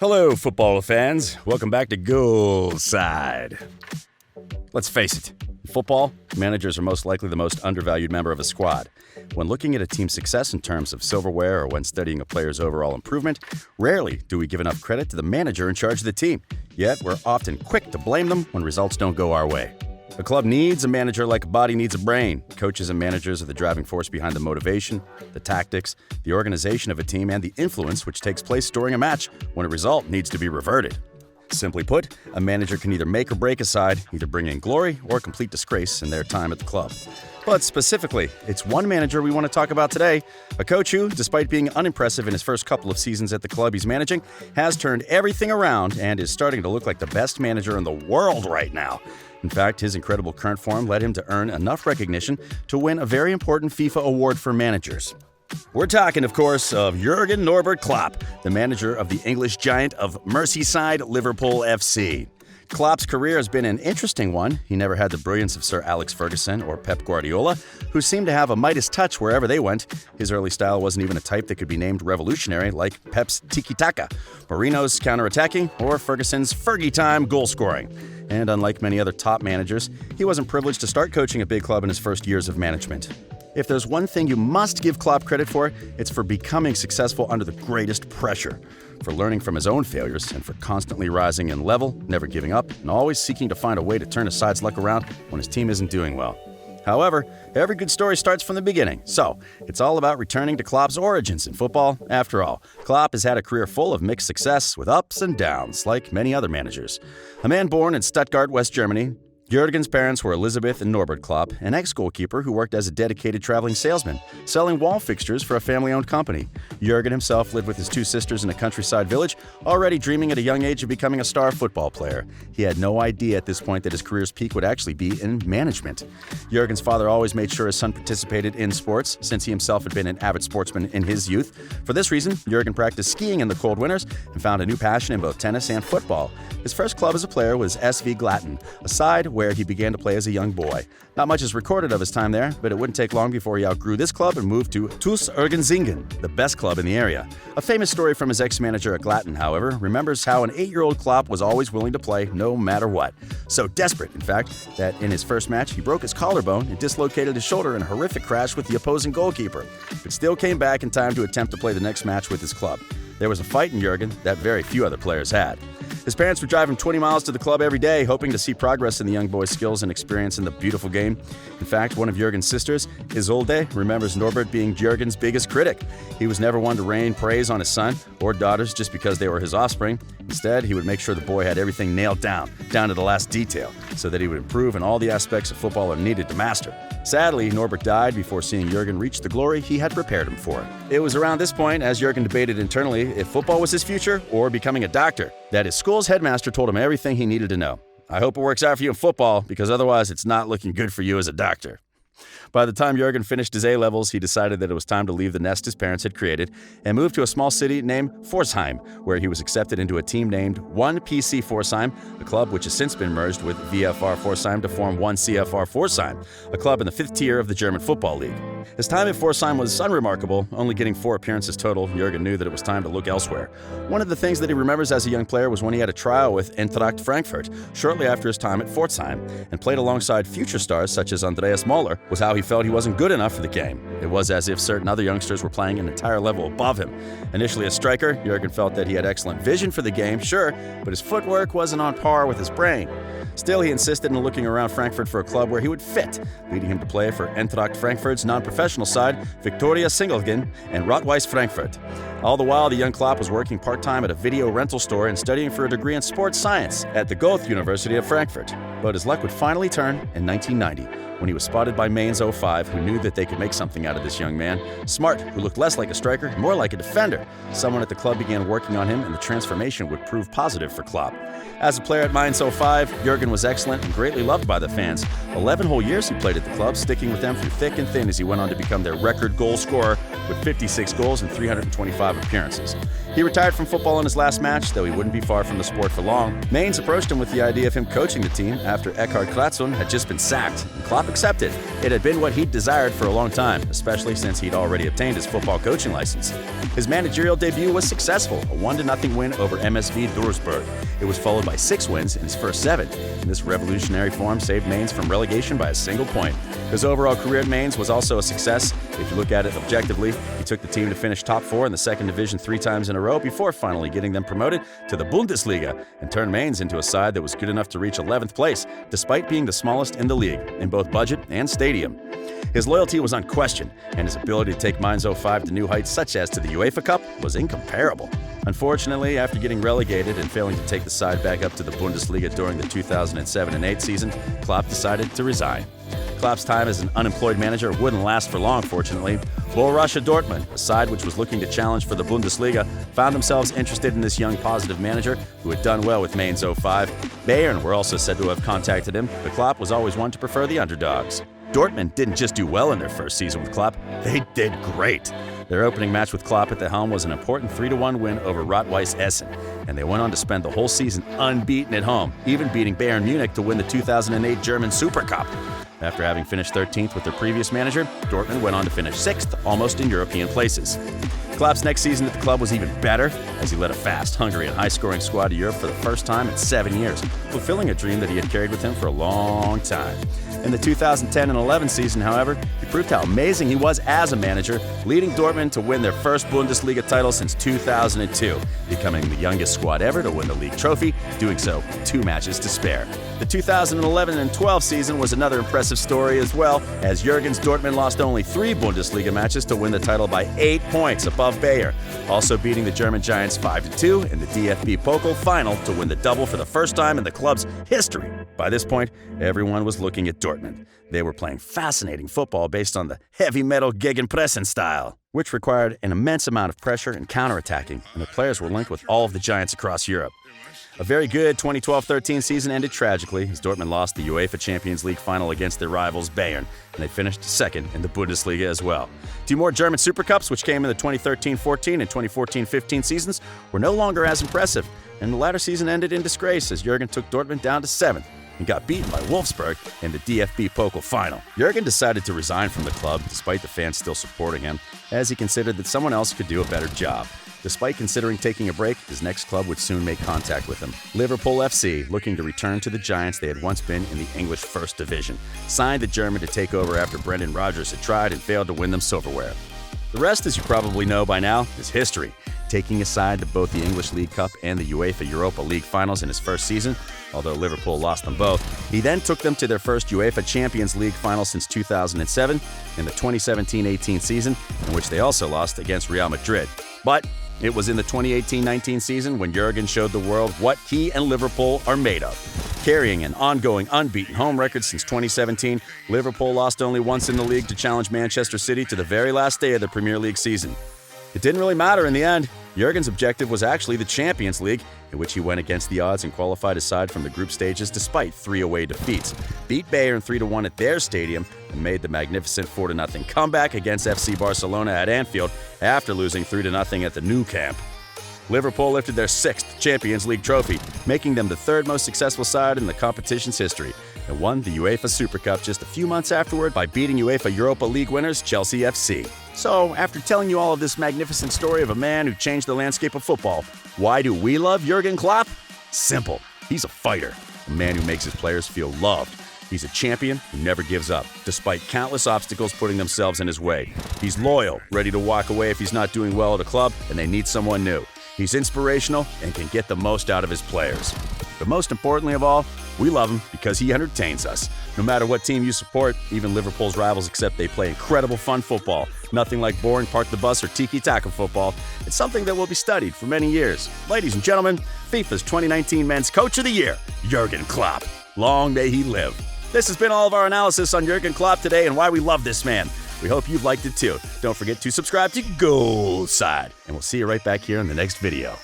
Hello, football fans. Welcome back to Goalside. Let's face it, in football, managers are most likely the most undervalued member of a squad. When looking at a team's success in terms of silverware or when studying a player's overall improvement, rarely do we give enough credit to the manager in charge of the team. Yet, we're often quick to blame them when results don't go our way. A club needs a manager like a body needs a brain. Coaches and managers are the driving force behind the motivation, the tactics, the organization of a team, and the influence which takes place during a match when a result needs to be reverted. Simply put, a manager can either make or break a side, either bring in glory or complete disgrace in their time at the club. But specifically, it's one manager we want to talk about today, a coach who, despite being unimpressive in his first couple of seasons at the club he's managing, has turned everything around and is starting to look like the best manager in the world right now. In fact, his incredible current form led him to earn enough recognition to win a very important FIFA award for managers. We're talking, of course, of Jürgen Norbert Klopp, the manager of the English giant of Merseyside Liverpool FC. Klopp's career has been an interesting one. He never had the brilliance of Sir Alex Ferguson or Pep Guardiola, who seemed to have a Midas touch wherever they went. His early style wasn't even a type that could be named revolutionary, like Pep's tiki-taka, Mourinho's counter-attacking, or Ferguson's Fergie-time goal-scoring. And unlike many other top managers, he wasn't privileged to start coaching a big club in his first years of management. If there's one thing you must give Klopp credit for, it's for becoming successful under the greatest pressure, for learning from his own failures, and for constantly rising in level, never giving up, and always seeking to find a way to turn his side's luck around when his team isn't doing well. However, every good story starts from the beginning, so it's all about returning to Klopp's origins in football. After all, Klopp has had a career full of mixed success with ups and downs, like many other managers. A man born in Stuttgart, West Germany, Jürgen's parents were Elizabeth and Norbert Klopp, an ex-goalkeeper who worked as a dedicated traveling salesman, selling wall fixtures for a family-owned company. Jürgen himself lived with his two sisters in a countryside village, already dreaming at a young age of becoming a star football player. He had no idea at this point that his career's peak would actually be in management. Jürgen's father always made sure his son participated in sports, since he himself had been an avid sportsman in his youth. For this reason, Jürgen practiced skiing in the cold winters and found a new passion in both tennis and football. His first club as a player was SV Glatten, a side where he began to play as a young boy. Not much is recorded of his time there, but it wouldn't take long before he outgrew this club and moved to TuS Ergensingen, the best club in the area. A famous story from his ex-manager at Glatten, however, remembers how an 8-year-old Klopp was always willing to play no matter what. So desperate, in fact, that in his first match he broke his collarbone and dislocated his shoulder in a horrific crash with the opposing goalkeeper, but still came back in time to attempt to play the next match with his club. There was a fight in Jürgen that very few other players had. His parents would drive him 20 miles to the club every day, hoping to see progress in the young boy's skills and experience in the beautiful game. In fact, one of Jürgen's sisters, Isolde, remembers Norbert being Jürgen's biggest critic. He was never one to rain praise on his son or daughters just because they were his offspring. Instead, he would make sure the boy had everything nailed down to the last detail, so that he would improve in all the aspects a footballer needed to master. Sadly, Norbert died before seeing Jürgen reach the glory he had prepared him for. It was around this point, as Jürgen debated internally, if football was his future or becoming a doctor, that his school's headmaster told him everything he needed to know. I hope it works out for you in football, because otherwise it's not looking good for you as a doctor. By the time Jürgen finished his A-levels, he decided that it was time to leave the nest his parents had created and moved to a small city named Pforzheim, where he was accepted into a team named 1PC Pforzheim, a club which has since been merged with VfR Pforzheim to form 1CFR Pforzheim, a club in the 5th tier of the German Football League. His time at Pforzheim was unremarkable, only getting 4 appearances total. Jürgen knew that it was time to look elsewhere. One of the things that he remembers as a young player was when he had a trial with Eintracht Frankfurt shortly after his time at Pforzheim, and played alongside future stars such as Andreas Möller, was how he felt he wasn't good enough for the game. It was as if certain other youngsters were playing an entire level above him. Initially a striker, Jürgen felt that he had excellent vision for the game, sure, but his footwork wasn't on par with his brain. Still, he insisted in looking around Frankfurt for a club where he would fit, leading him to play for Eintracht Frankfurt's non-professional side, Viktoria Singleton and Rot-Weiss Frankfurt. All the while, the young Klopp was working part-time at a video rental store and studying for a degree in sports science at the Goethe University of Frankfurt. But his luck would finally turn in 1990, when he was spotted by Mainz 05, who knew that they could make something out of this young man. Smart, who looked less like a striker and more like a defender. Someone at the club began working on him, and the transformation would prove positive for Klopp. As a player at Mainz 05, Jürgen was excellent and greatly loved by the fans. 11 whole years he played at the club, sticking with them through thick and thin as he went on to become their record goal scorer with 56 goals and 325 25 appearances. He retired from football in his last match, though he wouldn't be far from the sport for long. Mainz approached him with the idea of him coaching the team after Eckhard Klatzun had just been sacked, and Klopp accepted. It had been what he'd desired for a long time, especially since he'd already obtained his football coaching license. His managerial debut was successful, a 1-0 win over MSV Duisburg. It was followed by 6 wins in his first 7, and this revolutionary form saved Mainz from relegation by a single point. His overall career at Mainz was also a success. If you look at it objectively, he took the team to finish top 4 in the second division 3 times in a row before finally getting them promoted to the Bundesliga and turned Mainz into a side that was good enough to reach 11th place, despite being the smallest in the league, in both budget and stadium. His loyalty was unquestioned, and his ability to take Mainz 05 to new heights such as to the UEFA Cup was incomparable. Unfortunately, after getting relegated and failing to take the side back up to the Bundesliga during the 2007-08 season, Klopp decided to resign. Klopp's time as an unemployed manager wouldn't last for long, fortunately. Borussia Dortmund, a side which was looking to challenge for the Bundesliga, found themselves interested in this young positive manager who had done well with Mainz 05. Bayern were also said to have contacted him, but Klopp was always one to prefer the underdogs. Dortmund didn't just do well in their first season with Klopp, they did great. Their opening match with Klopp at the helm was an important 3-1 win over Rot-Weiss Essen, and they went on to spend the whole season unbeaten at home, even beating Bayern Munich to win the 2008 German Super Cup. After having finished 13th with their previous manager, Dortmund went on to finish 6th, almost in European places. Klopp's next season at the club was even better, as he led a fast, hungry, and high-scoring squad to Europe for the first time in 7 years, fulfilling a dream that he had carried with him for a long time. In the 2010-11 season, however, he proved how amazing he was as a manager, leading Dortmund to win their first Bundesliga title since 2002, becoming the youngest squad ever to win the league trophy, doing so with 2 matches to spare. The 2011-12 season was another impressive story as well, as Jürgen's Dortmund lost only 3 Bundesliga matches to win the title by 8 points above Bayer, also beating the German Giants 5-2 in the DFB Pokal final to win the double for the first time in the club's history. By this point, everyone was looking at Dortmund. They were playing fascinating football based on the heavy metal Gegenpressen style, which required an immense amount of pressure and counterattacking, and the players were linked with all of the giants across Europe. A very good 2012-13 season ended tragically as Dortmund lost the UEFA Champions League final against their rivals Bayern, and they finished second in the Bundesliga as well. 2 more German Super Cups, which came in the 2013-14 and 2014-15 seasons, were no longer as impressive, and the latter season ended in disgrace as Jürgen took Dortmund down to 7th and got beaten by Wolfsburg in the DFB Pokal final. Jürgen decided to resign from the club, despite the fans still supporting him, as he considered that someone else could do a better job. Despite considering taking a break, his next club would soon make contact with him. Liverpool FC, looking to return to the giants they had once been in the English First Division, signed the German to take over after Brendan Rodgers had tried and failed to win them silverware. The rest, as you probably know by now, is history. Taking a side to both the English League Cup and the UEFA Europa League finals in his first season, although Liverpool lost them both, he then took them to their first UEFA Champions League final since 2007 in the 2017-18 season, in which they also lost against Real Madrid. But it was in the 2018-19 season when Jürgen showed the world what he and Liverpool are made of. Carrying an ongoing unbeaten home record since 2017, Liverpool lost only once in the league to challenge Manchester City to the very last day of the Premier League season. It didn't really matter in the end. Jürgen's objective was actually the Champions League, in which he went against the odds and qualified his side from the group stages despite 3 away defeats, beat Bayern 3-1 at their stadium, and made the magnificent 4-0 comeback against FC Barcelona at Anfield after losing 3-0 at the Nou Camp. Liverpool lifted their 6th Champions League trophy, making them the 3rd most successful side in the competition's history, and won the UEFA Super Cup just a few months afterward by beating UEFA Europa League winners Chelsea FC. So, after telling you all of this magnificent story of a man who changed the landscape of football, why do we love Jürgen Klopp? Simple. He's a fighter, a man who makes his players feel loved. He's a champion who never gives up, despite countless obstacles putting themselves in his way. He's loyal, ready to walk away if he's not doing well at a club and they need someone new. He's inspirational and can get the most out of his players. But most importantly of all, we love him because he entertains us. No matter what team you support, even Liverpool's rivals accept they play incredible fun football. Nothing like boring park the bus or tiki-taka football. It's something that will be studied for many years. Ladies and gentlemen, FIFA's 2019 Men's Coach of the Year, Jürgen Klopp. Long may he live. This has been all of our analysis on Jürgen Klopp today and why we love this man. We hope you've liked it too. Don't forget to subscribe to Goalside, and we'll see you right back here in the next video.